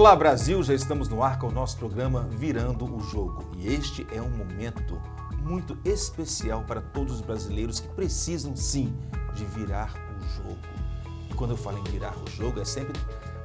Olá Brasil, já estamos no ar com o nosso programa Virando o Jogo. E este é um momento muito especial para todos os brasileiros que precisam sim de virar o jogo. E quando eu falo em virar o jogo é sempre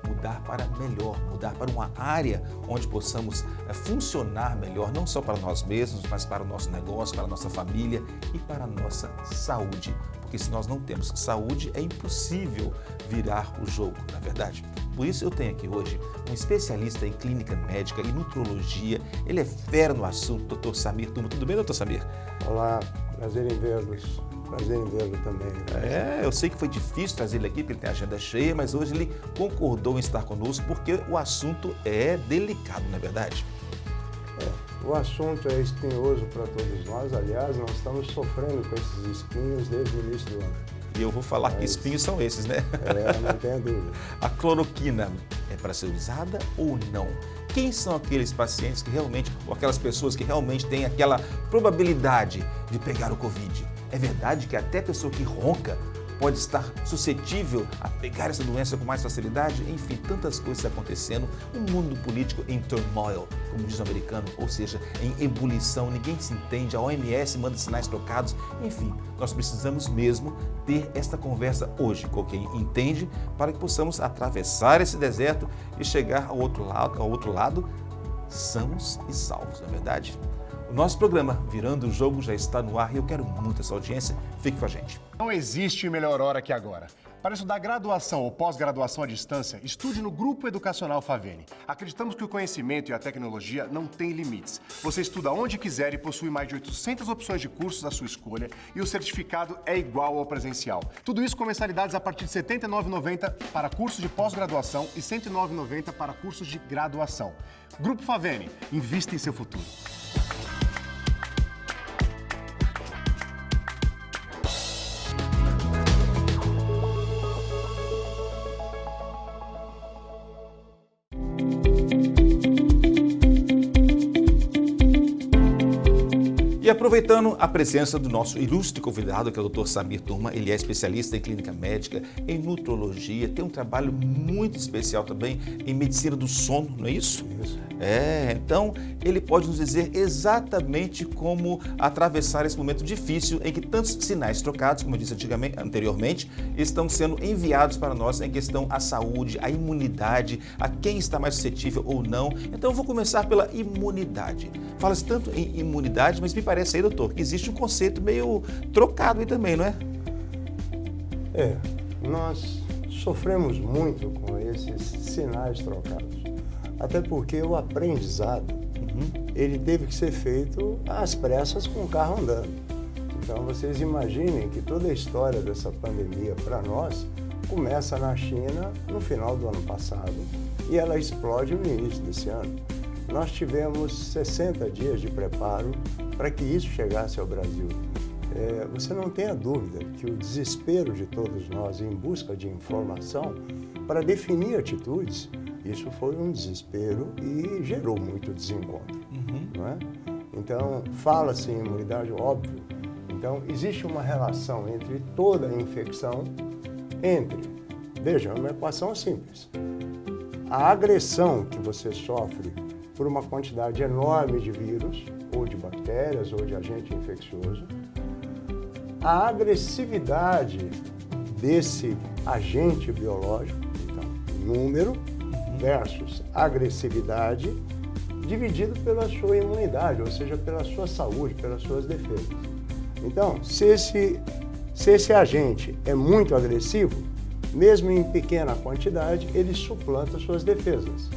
mudar para melhor, mudar para uma área onde possamos funcionar melhor, não só para nós mesmos, mas para o nosso negócio, para a nossa família e para a nossa saúde. Porque se nós não temos saúde, é impossível virar o jogo, na verdade. Por isso eu tenho aqui hoje um especialista em clínica médica e nutrologia. Ele é fera no assunto, Dr. Samir Turma. Tudo bem, Dr. Samir? Olá, prazer em vê-los. Prazer em vê-lo também. Eu sei que foi difícil trazer ele aqui, porque ele tem a agenda cheia, mas hoje ele concordou em estar conosco porque o assunto é delicado, não é verdade? O assunto é espinhoso para todos nós. Aliás, nós estamos sofrendo com esses espinhos desde o início do ano. E eu vou falar que espinhos são esses, né? Não tenha dúvida. A cloroquina é para ser usada ou não? Quem são aqueles pacientes que realmente, ou aquelas pessoas que realmente têm aquela probabilidade de pegar o Covid? É verdade que até pessoa que ronca pode estar suscetível a pegar essa doença com mais facilidade? Enfim, tantas coisas acontecendo, um mundo político em turmoil, como diz o americano, ou seja, em ebulição, ninguém se entende, a OMS manda sinais trocados, enfim, nós precisamos mesmo ter esta conversa hoje com quem entende para que possamos atravessar esse deserto e chegar ao outro lado sãos e salvos, não é verdade? O nosso programa Virando o Jogo já está no ar e eu quero muito essa audiência. Fique com a gente. Não existe melhor hora que agora. Para estudar graduação ou pós-graduação à distância, estude no Grupo Educacional Faveni. Acreditamos que o conhecimento e a tecnologia não têm limites. Você estuda onde quiser e possui mais de 800 opções de cursos à sua escolha e o certificado é igual ao presencial. Tudo isso com mensalidades a partir de R$ 79,90 para cursos de pós-graduação e R$ 109,90 para cursos de graduação. Grupo Faveni, invista em seu futuro. E aproveitando a presença do nosso ilustre convidado, que é o Dr. Samir Turma, ele é especialista em clínica médica, em nutrologia, tem um trabalho muito especial também em medicina do sono, não é isso? Isso. Então ele pode nos dizer exatamente como atravessar esse momento difícil em que tantos sinais trocados, como eu disse anteriormente, estão sendo enviados para nós em questão à saúde, à imunidade, a quem está mais suscetível ou não. Então eu vou começar pela imunidade. Fala-se tanto em imunidade, mas me parece aí, doutor, que existe um conceito meio trocado aí também, não é? Nós sofremos muito com esses sinais trocados. Até porque o aprendizado, ele teve que ser feito às pressas com o carro andando. Então vocês imaginem que toda a história dessa pandemia para nós começa na China no final do ano passado e ela explode no início desse ano. Nós tivemos 60 dias de preparo para que isso chegasse ao Brasil. Você não tenha dúvida que o desespero de todos nós em busca de informação para definir atitudes, isso foi um desespero e gerou muito desencontro. Não é? Então, fala-se em imunidade, óbvio. Então, existe uma relação entre toda a infecção, veja, é uma equação simples. A agressão que você sofre por uma quantidade enorme de vírus, ou de bactérias, ou de agente infeccioso, a agressividade desse agente biológico, então, número versus agressividade, dividido pela sua imunidade, ou seja, pela sua saúde, pelas suas defesas. Então, se esse agente é muito agressivo, mesmo em pequena quantidade, ele suplanta suas defesas.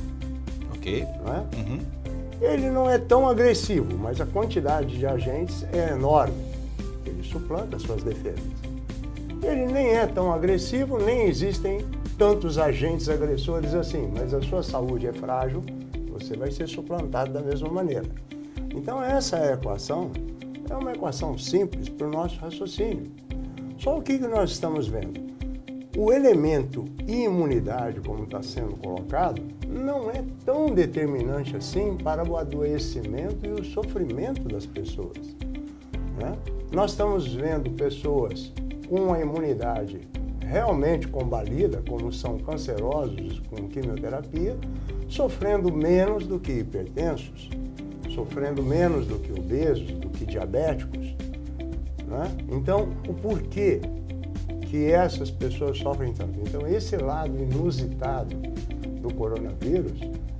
Ok. Não é? Ele não é tão agressivo, mas a quantidade de agentes é enorme. Ele suplanta suas defesas. Ele nem é tão agressivo, nem existem tantos agentes agressores assim, mas a sua saúde é frágil, você vai ser suplantado da mesma maneira. Então essa equação é uma equação simples para o nosso raciocínio. Só o que nós estamos vendo? O elemento imunidade, como está sendo colocado, não é tão determinante assim para o adoecimento e o sofrimento das pessoas, né? Nós estamos vendo pessoas com a imunidade realmente combalida, como são cancerosos com quimioterapia, sofrendo menos do que hipertensos, sofrendo menos do que obesos, do que diabéticos, né? Então, o porquê que essas pessoas sofrem tanto? Então, esse lado inusitado do coronavírus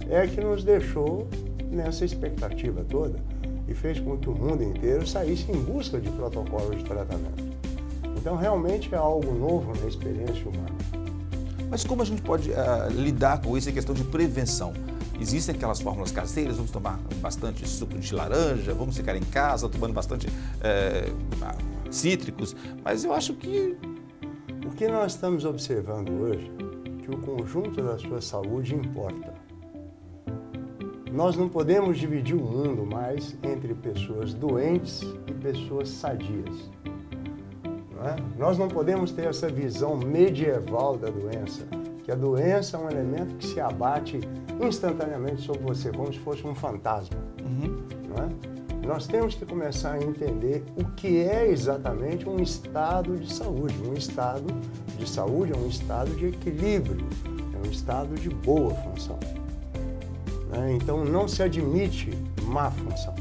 é que nos deixou nessa expectativa toda e fez com que o mundo inteiro saísse em busca de protocolos de tratamento. Então, realmente é algo novo na experiência humana. Mas como a gente pode lidar com isso em questão de prevenção? Existem aquelas fórmulas caseiras, vamos tomar bastante suco de laranja, vamos ficar em casa tomando bastante cítricos, mas eu acho que... O que nós estamos observando hoje é que o conjunto da sua saúde importa. Nós não podemos dividir o mundo mais entre pessoas doentes e pessoas sadias. Não é? Nós não podemos ter essa visão medieval da doença, que a doença é um elemento que se abate instantaneamente sobre você, como se fosse um fantasma. Não é? Nós temos que começar a entender o que é exatamente um estado de saúde. Um estado de saúde é um estado de equilíbrio, é um estado de boa função. Então, não se admite má função.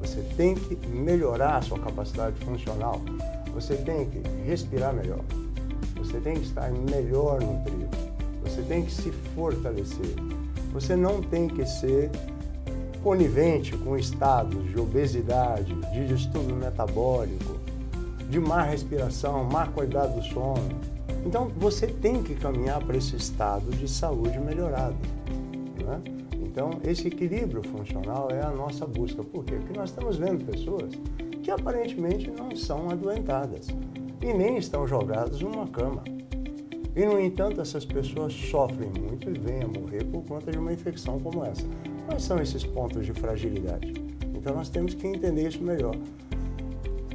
Você tem que melhorar a sua capacidade funcional. Você tem que respirar melhor. Você tem que estar melhor nutrido. Você tem que se fortalecer. Você não tem que ser conivente com estados de obesidade, de distúrbio metabólico, de má respiração, má qualidade do sono. Então, você tem que caminhar para esse estado de saúde melhorado, né? Então, esse equilíbrio funcional é a nossa busca. Por quê? Porque nós estamos vendo pessoas que aparentemente não são adoentadas e nem estão jogadas numa cama. E, no entanto, essas pessoas sofrem muito e vêm a morrer por conta de uma infecção como essa. Quais são esses pontos de fragilidade? Então, nós temos que entender isso melhor.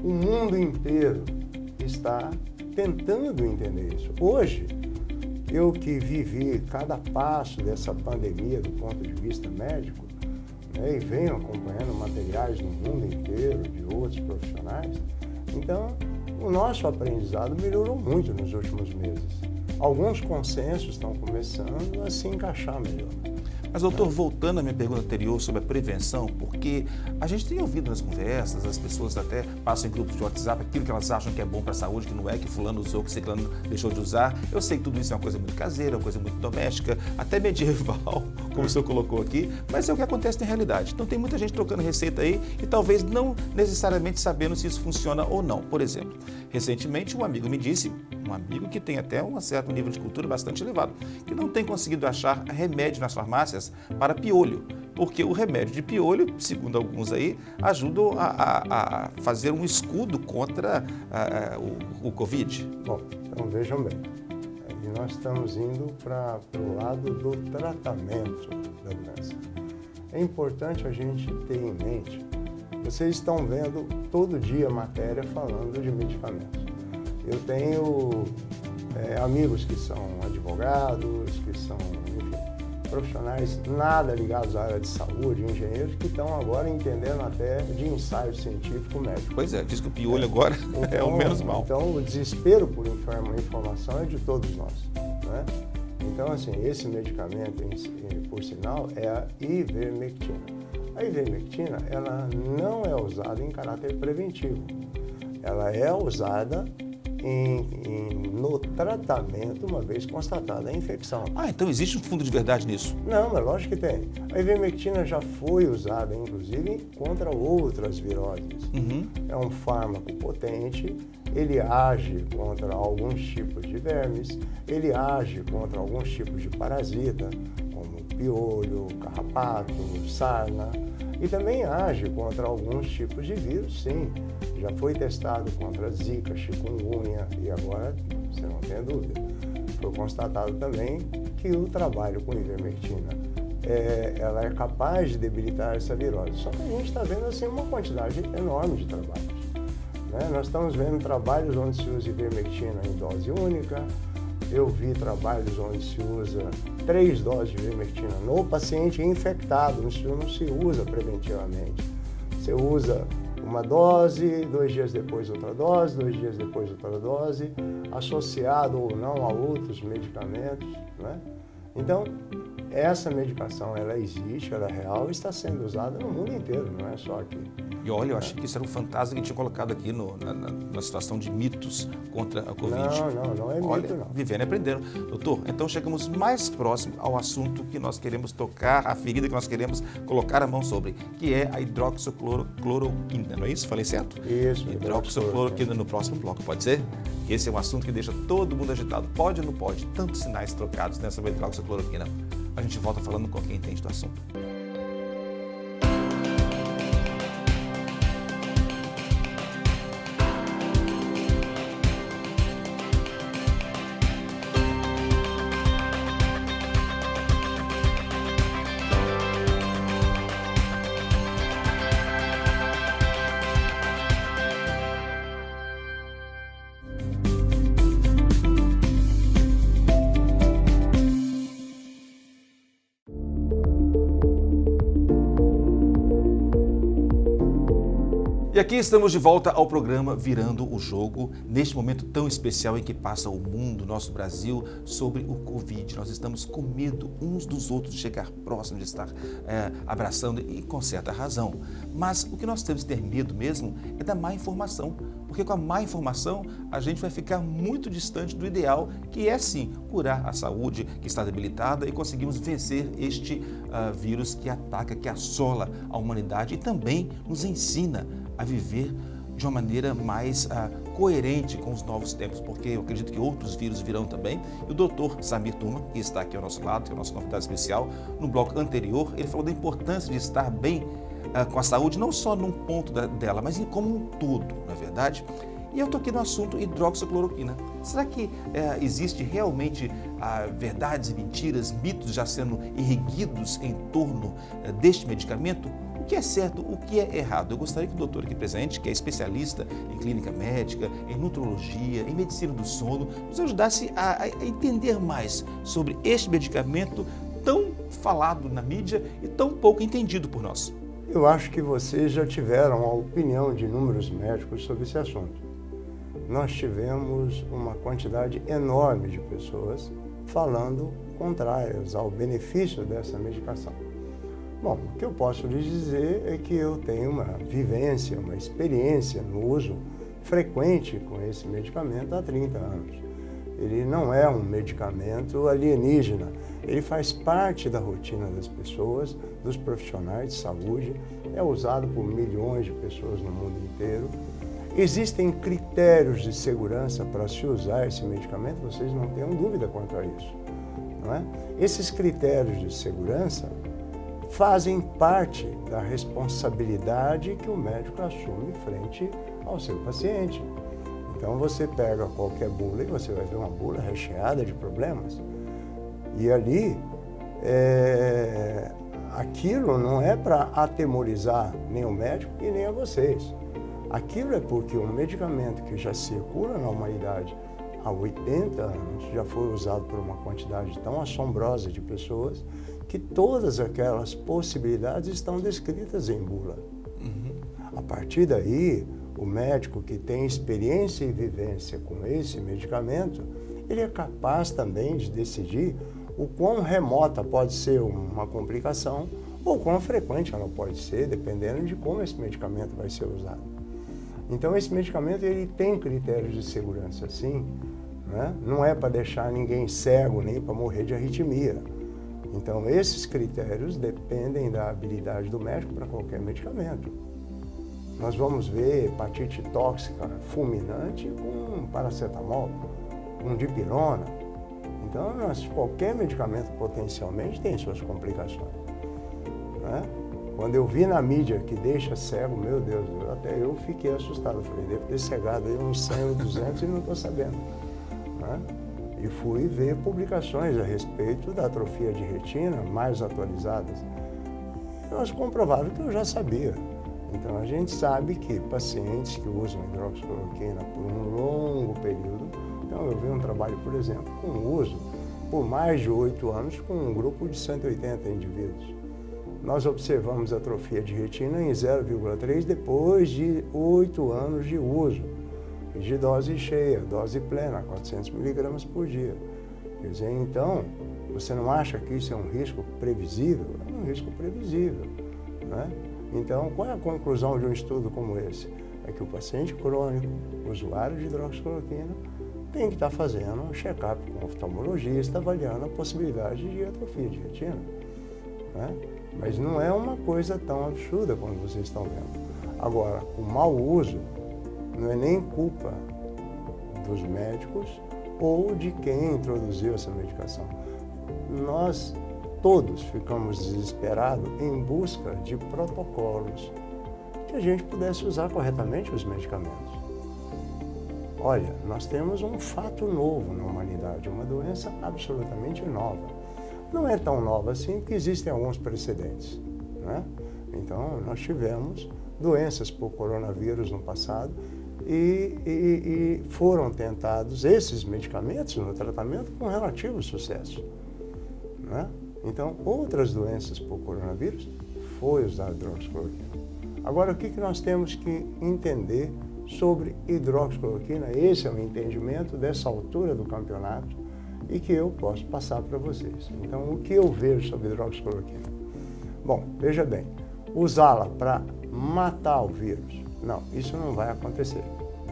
O mundo inteiro está tentando entender isso. Hoje, eu que vivi cada passo dessa pandemia do ponto de vista médico, né, e venho acompanhando materiais no mundo inteiro de outros profissionais, então o nosso aprendizado melhorou muito nos últimos meses. Alguns consensos estão começando a se encaixar melhor. Mas, doutor, voltando à minha pergunta anterior sobre a prevenção, porque a gente tem ouvido nas conversas, as pessoas até passam em grupos de WhatsApp aquilo que elas acham que é bom para a saúde, que não é, que fulano usou, que ciclano deixou de usar. Eu sei que tudo isso é uma coisa muito caseira, uma coisa muito doméstica, até medieval, como o senhor colocou aqui, mas é o que acontece na realidade. Então tem muita gente trocando receita aí e talvez não necessariamente sabendo se isso funciona ou não. Por exemplo, recentemente um amigo me disse, um amigo que tem até um certo nível de cultura bastante elevado, que não tem conseguido achar remédio nas farmácias para piolho, porque o remédio de piolho, segundo alguns aí, ajuda a fazer um escudo contra o Covid. Bom, então vejam bem, e nós estamos indo para o lado do tratamento da doença. É importante a gente ter em mente, vocês estão vendo todo dia matéria falando de medicamentos. Eu tenho amigos que são advogados, que são, enfim, profissionais nada ligados à área de saúde, engenheiros que estão agora entendendo até de ensaio científico médico. Pois é, diz que o piolho agora então, é o menos mal. Então, o desespero por informação é de todos nós, né? Então, assim, esse medicamento, por sinal, é a ivermectina. A ivermectina, ela não é usada em caráter preventivo. Ela é usada no tratamento, uma vez constatada a infecção. Ah, então existe um fundo de verdade nisso? Não, mas lógico que tem. A ivermectina já foi usada, inclusive, contra outras viroses. É um fármaco potente, ele age contra alguns tipos de vermes, ele age contra alguns tipos de parasita, como piolho, carrapato, sarna, e também age contra alguns tipos de vírus, sim. Já foi testado contra zika, chikungunya e agora, você não tem dúvida, foi constatado também que o trabalho com ivermectina ela é capaz de debilitar essa virose. Só que a gente está vendo assim uma quantidade enorme de trabalhos, né? Nós estamos vendo trabalhos onde se usa ivermectina em dose única. Eu vi trabalhos onde se usa 3 doses de ivermectina no paciente infectado. Isso não se usa preventivamente. Você usa uma dose, 2 dias depois outra dose, 2 dias depois outra dose, associado ou não a outros medicamentos, né? Então, essa medicação, ela existe, ela é real e está sendo usada no mundo inteiro, não é só aqui. E olha, eu achei que isso era um fantasma que tinha colocado aqui na situação de mitos contra a Covid. Não é mito, não. Vivendo e aprendendo. Doutor, então chegamos mais próximo ao assunto que nós queremos tocar, a ferida que nós queremos colocar a mão sobre, que é a hidroxicloroquina, não é isso? Falei certo? Isso. Hidroxicloroquina no próximo bloco, pode ser? Esse é um assunto que deixa todo mundo agitado. Pode ou não pode? Tantos sinais trocados nessa hidroxicloroquina. A gente volta falando com quem entende do assunto. E aqui estamos de volta ao programa Virando o Jogo, neste momento tão especial em que passa o mundo, nosso Brasil, sobre o Covid. Nós estamos com medo uns dos outros de chegar próximo, de estar abraçando, e com certa razão. Mas o que nós temos que ter medo mesmo é da má informação, porque com a má informação a gente vai ficar muito distante do ideal, que é sim curar a saúde que está debilitada e conseguimos vencer este vírus que ataca, que assola a humanidade e também nos ensina a viver de uma maneira mais coerente com os novos tempos, porque eu acredito que outros vírus virão também. E o doutor Samir Turma, que está aqui ao nosso lado, que é o nosso convidado especial, no bloco anterior, ele falou da importância de estar bem com a saúde, não só num ponto dela, mas como um todo, não é verdade? E eu estou aqui no assunto hidroxicloroquina. Será que existe realmente verdades e mentiras, mitos já sendo erguidos em torno deste medicamento? O que é certo, o que é errado? Eu gostaria que o doutor aqui presente, que é especialista em clínica médica, em nutrologia, em medicina do sono, nos ajudasse a entender mais sobre este medicamento tão falado na mídia e tão pouco entendido por nós. Eu acho que vocês já tiveram a opinião de inúmeros médicos sobre esse assunto. Nós tivemos uma quantidade enorme de pessoas falando contrárias ao benefício dessa medicação. Bom, o que eu posso lhes dizer é que eu tenho uma vivência, uma experiência no uso frequente com esse medicamento há 30 anos. Ele não é um medicamento alienígena, ele faz parte da rotina das pessoas, dos profissionais de saúde, é usado por milhões de pessoas no mundo inteiro. Existem critérios de segurança para se usar esse medicamento, vocês não tenham dúvida quanto a isso, não é? Esses critérios de segurança fazem parte da responsabilidade que o médico assume frente ao seu paciente. Então você pega qualquer bula e você vai ver uma bula recheada de problemas. E ali, aquilo não é para atemorizar nem o médico e nem a vocês. Aquilo é porque um medicamento que já circula na humanidade há 80 anos, já foi usado por uma quantidade tão assombrosa de pessoas, que todas aquelas possibilidades estão descritas em bula. A partir daí, o médico que tem experiência e vivência com esse medicamento, ele é capaz também de decidir o quão remota pode ser uma complicação ou quão frequente ela pode ser, dependendo de como esse medicamento vai ser usado. Então, esse medicamento ele tem critérios de segurança, sim, né? Não é para deixar ninguém cego nem para morrer de arritmia. Então, esses critérios dependem da habilidade do médico para qualquer medicamento. Nós vamos ver hepatite tóxica fulminante com paracetamol, com dipirona. Então, qualquer medicamento potencialmente tem suas complicações, né? Quando eu vi na mídia que deixa cego, meu Deus, até eu fiquei assustado. Eu falei, devo ter cegado aí uns 100 ou 200 e não estou sabendo, né? E fui ver publicações a respeito da atrofia de retina mais atualizadas. Elas comprovaram que eu já sabia. Então, a gente sabe que pacientes que usam hidroxicloroquina por um longo período, então eu vi um trabalho, por exemplo, com o uso por mais de 8 anos com um grupo de 180 indivíduos. nós observamos atrofia de retina em 0,3 depois de 8 anos de uso, de dose cheia, dose plena, 400 miligramas por dia. Quer dizer, então, você não acha que isso é um risco previsível? É um risco previsível, né? Então, qual é a conclusão de um estudo como esse? É que o paciente crônico, usuário de hidroxicloroquina, tem que estar fazendo um check-up com o oftalmologista, avaliando a possibilidade de atrofia de retina, né? Mas não é uma coisa tão absurda como vocês estão vendo. Agora, o mau uso não é nem culpa dos médicos ou de quem introduziu essa medicação. Nós todos ficamos desesperados em busca de protocolos que a gente pudesse usar corretamente os medicamentos. Olha, nós temos um fato novo na humanidade, uma doença absolutamente nova. Não é tão nova assim, porque existem alguns precedentes, né? Então, nós tivemos doenças por coronavírus no passado e foram tentados esses medicamentos no tratamento com relativo sucesso, né? Então, outras doenças por coronavírus foi usado hidroxicloroquina. Agora, o que nós temos que entender sobre hidroxicloroquina? Esse é o entendimento dessa altura do campeonato e que eu posso passar para vocês. Então, o que eu vejo sobre hidroxicloroquina? Bom, veja bem, usá-la para matar o vírus, não, isso não vai acontecer.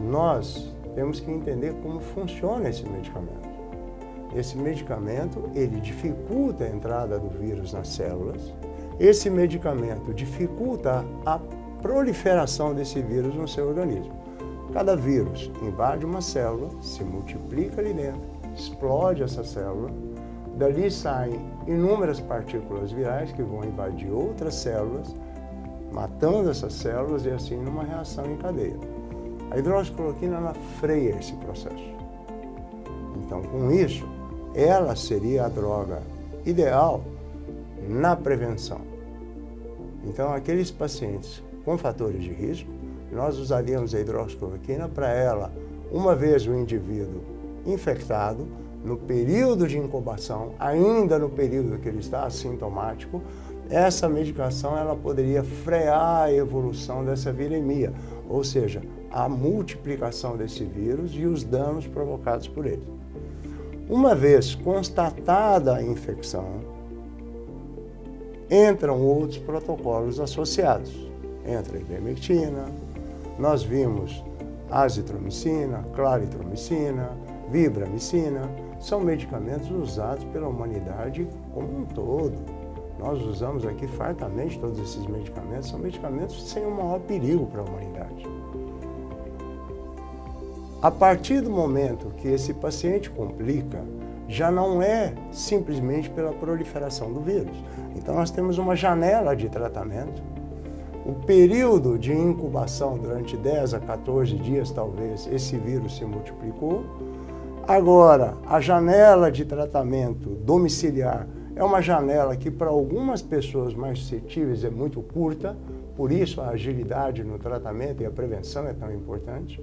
Nós temos que entender como funciona esse medicamento. Esse medicamento, ele dificulta a entrada do vírus nas células. Esse medicamento dificulta a proliferação desse vírus no seu organismo. Cada vírus invade uma célula, se multiplica ali dentro, explode essa célula, dali saem inúmeras partículas virais que vão invadir outras células, matando essas células e assim numa reação em cadeia. A hidroxicloroquina, ela freia esse processo. Então, com isso, ela seria a droga ideal na prevenção. Então, aqueles pacientes com fatores de risco, nós usaríamos a hidroxicloroquina para ela, uma vez o indivíduo infectado, no período de incubação, ainda no período que ele está assintomático, essa medicação ela poderia frear a evolução dessa viremia, ou seja, a multiplicação desse vírus e os danos provocados por ele. Uma vez constatada a infecção, entram outros protocolos associados. Entra a ivermectina, nós vimos azitromicina, claritromicina, vibramicina, são medicamentos usados pela humanidade como um todo. Nós usamos aqui fartamente todos esses medicamentos, são medicamentos sem o maior perigo para a humanidade. A partir do momento que esse paciente complica, já não é simplesmente pela proliferação do vírus. Então nós temos uma janela de tratamento. O período de incubação, durante 10 a 14 dias talvez, esse vírus se multiplicou. Agora, a janela de tratamento domiciliar é uma janela que para algumas pessoas mais suscetíveis é muito curta, por isso a agilidade no tratamento e a prevenção é tão importante.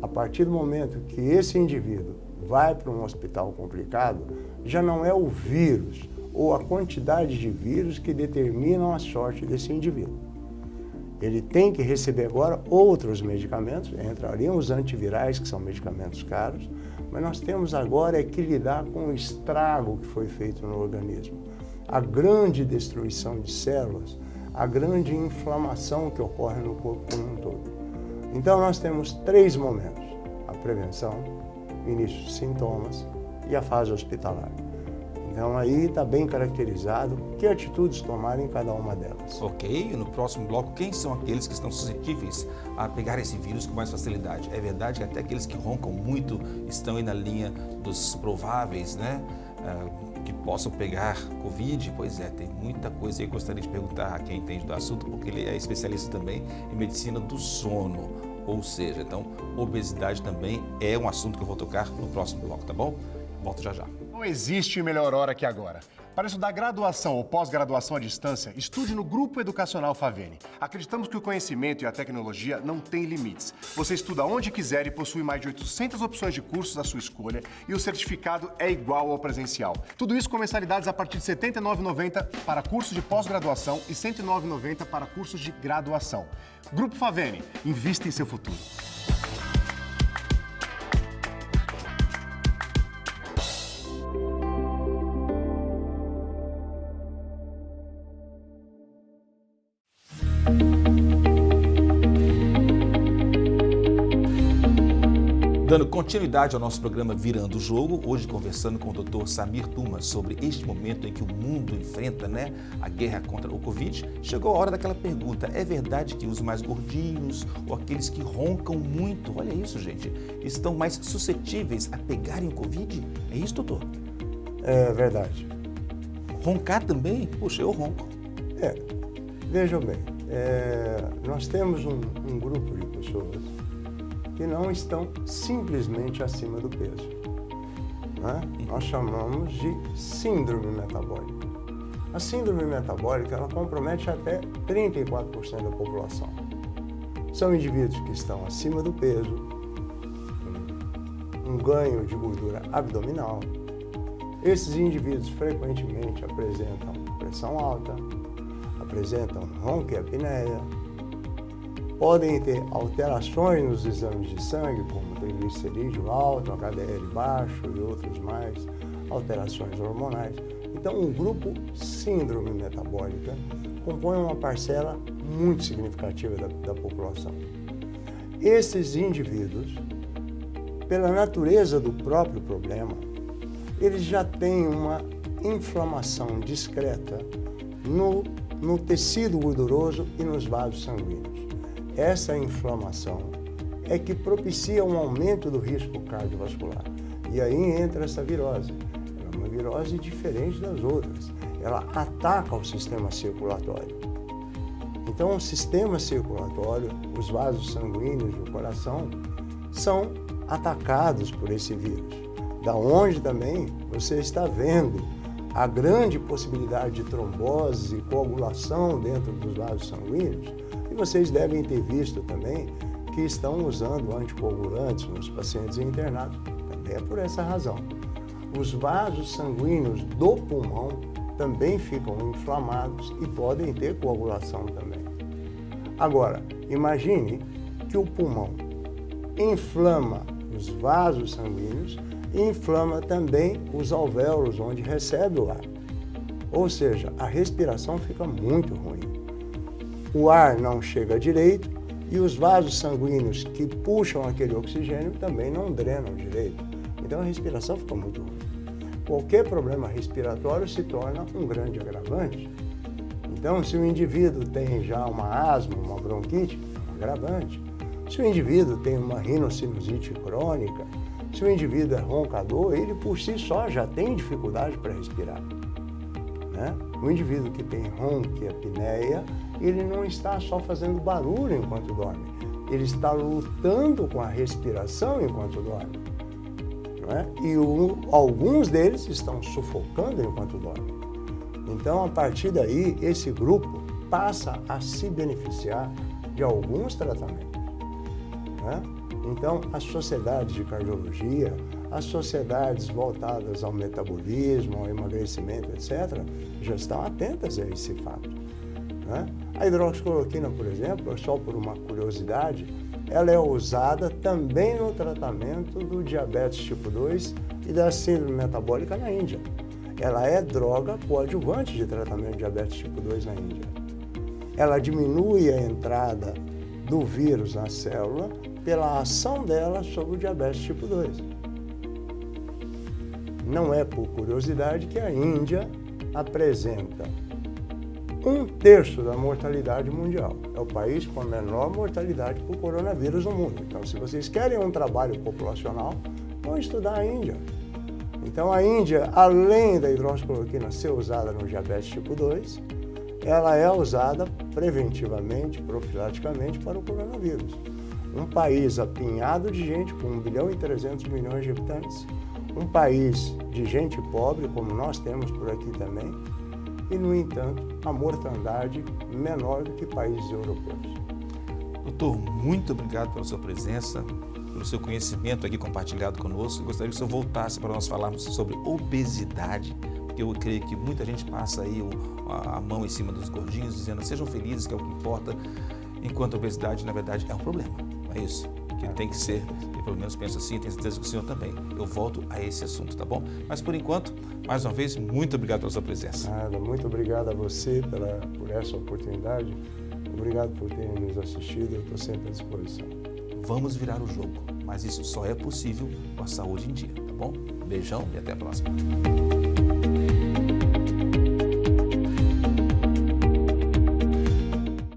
A partir do momento que esse indivíduo vai para um hospital complicado, já não é o vírus ou a quantidade de vírus que determinam a sorte desse indivíduo. Ele tem que receber agora outros medicamentos, entrariam os antivirais, que são medicamentos caros, mas nós temos agora que lidar com o estrago que foi feito no organismo, a grande destruição de células, a grande inflamação que ocorre no corpo como um todo. Então nós temos 3 momentos: a prevenção, início de sintomas e a fase hospitalar. Então aí está bem caracterizado que atitudes tomar em cada uma delas. Ok, no próximo bloco, quem são aqueles que estão suscetíveis a pegar esse vírus com mais facilidade? É verdade que até aqueles que roncam muito estão aí na linha dos prováveis, né? Que possam pegar Covid? Pois é, tem muita coisa aí que eu gostaria de perguntar a quem entende do assunto, porque ele é especialista também em medicina do sono. Ou seja, então, obesidade também é um assunto que eu vou tocar no próximo bloco, tá bom? Volto já já. Não existe melhor hora que agora. Para estudar graduação ou pós-graduação à distância, estude no Grupo Educacional Faveni. Acreditamos que o conhecimento e a tecnologia não têm limites. Você estuda onde quiser e possui mais de 800 opções de cursos à sua escolha e o certificado é igual ao presencial. Tudo isso com mensalidades a partir de R$ 79,90 para cursos de pós-graduação e R$ 109,90 para cursos de graduação. Grupo Faveni, invista em seu futuro. Dando continuidade ao nosso programa Virando o Jogo, hoje conversando com o Dr. Samir Tuma sobre este momento em que o mundo enfrenta, a guerra contra o Covid, chegou a hora daquela pergunta: é verdade que os mais gordinhos ou aqueles que roncam muito, olha isso, gente, estão mais suscetíveis a pegarem o Covid? É isso, doutor? É verdade. Roncar também? Puxa, eu ronco. Vejam bem, nós temos um grupo de pessoas que não estão simplesmente acima do peso. Nós chamamos de síndrome metabólica. A síndrome metabólica, ela compromete até 34% da população. São indivíduos que estão acima do peso, um ganho de gordura abdominal. Esses indivíduos frequentemente apresentam pressão alta, apresentam ronco e apneia, podem ter alterações nos exames de sangue, como triglicerídeo alto, HDL baixo e outros mais, alterações hormonais. Então, o grupo síndrome metabólica compõe uma parcela muito significativa da população. Esses indivíduos, pela natureza do próprio problema, eles já têm uma inflamação discreta no tecido gorduroso e nos vasos sanguíneos. Essa inflamação é que propicia um aumento do risco cardiovascular. E aí entra essa virose. Ela é uma virose diferente das outras. Ela ataca o sistema circulatório. Então, o sistema circulatório, os vasos sanguíneos do coração, são atacados por esse vírus. Da onde também você está vendo a grande possibilidade de trombose e coagulação dentro dos vasos sanguíneos. E vocês devem ter visto também que estão usando anticoagulantes nos pacientes internados. Também é por essa razão. Os vasos sanguíneos do pulmão também ficam inflamados e podem ter coagulação também. Agora, imagine que o pulmão inflama os vasos sanguíneos e inflama também os alvéolos onde recebe o ar. Ou seja, a respiração fica muito ruim. O ar não chega direito e os vasos sanguíneos que puxam aquele oxigênio também não drenam direito. Então a respiração fica muito ruim. Qualquer problema respiratório se torna um grande agravante. Então, se o indivíduo tem já uma asma, uma bronquite, é um agravante. Se o indivíduo tem uma rinocinusite crônica, se o indivíduo é roncador, ele por si só já tem dificuldade para respirar. O indivíduo que tem ronco e apneia, ele não está só fazendo barulho enquanto dorme, ele está lutando com a respiração enquanto dorme. E alguns deles estão sufocando enquanto dormem. Então, a partir daí, esse grupo passa a se beneficiar de alguns tratamentos. Então, as sociedades de cardiologia, as sociedades voltadas ao metabolismo, ao emagrecimento, etc., já estão atentas a esse fato. A hidroxicloroquina, por exemplo, só por uma curiosidade, ela é usada também no tratamento do diabetes tipo 2 e da síndrome metabólica na Índia. Ela é droga coadjuvante de tratamento de diabetes tipo 2 na Índia. Ela diminui a entrada do vírus na célula pela ação dela sobre o diabetes tipo 2. Não é por curiosidade que a Índia apresenta 1/3 da mortalidade mundial. É o país com a menor mortalidade por coronavírus no mundo. Então, se vocês querem um trabalho populacional, vão estudar a Índia. Então, a Índia, além da hidroxicloroquina ser usada no diabetes tipo 2, ela é usada preventivamente, profilaticamente para o coronavírus. Um país apinhado de gente, com 1,3 bilhão de habitantes, um país de gente pobre, como nós temos por aqui também, e, no entanto, a mortandade menor do que países europeus. Doutor, muito obrigado pela sua presença, pelo seu conhecimento aqui compartilhado conosco. Eu gostaria que o senhor voltasse para nós falarmos sobre obesidade, porque eu creio que muita gente passa aí a mão em cima dos gordinhos, dizendo sejam felizes, que é o que importa, enquanto a obesidade, na verdade, é um problema. Não é isso? Que tem que ser, eu pelo menos penso assim, tenho certeza que o senhor também. Eu volto a esse assunto, tá bom? Mas por enquanto, mais uma vez, muito obrigado pela sua presença. Nada, muito obrigado a você por essa oportunidade. Obrigado por ter nos assistido, eu estou sempre à disposição. Vamos virar o jogo, mas isso só é possível com a saúde em dia, tá bom? Beijão e até a próxima.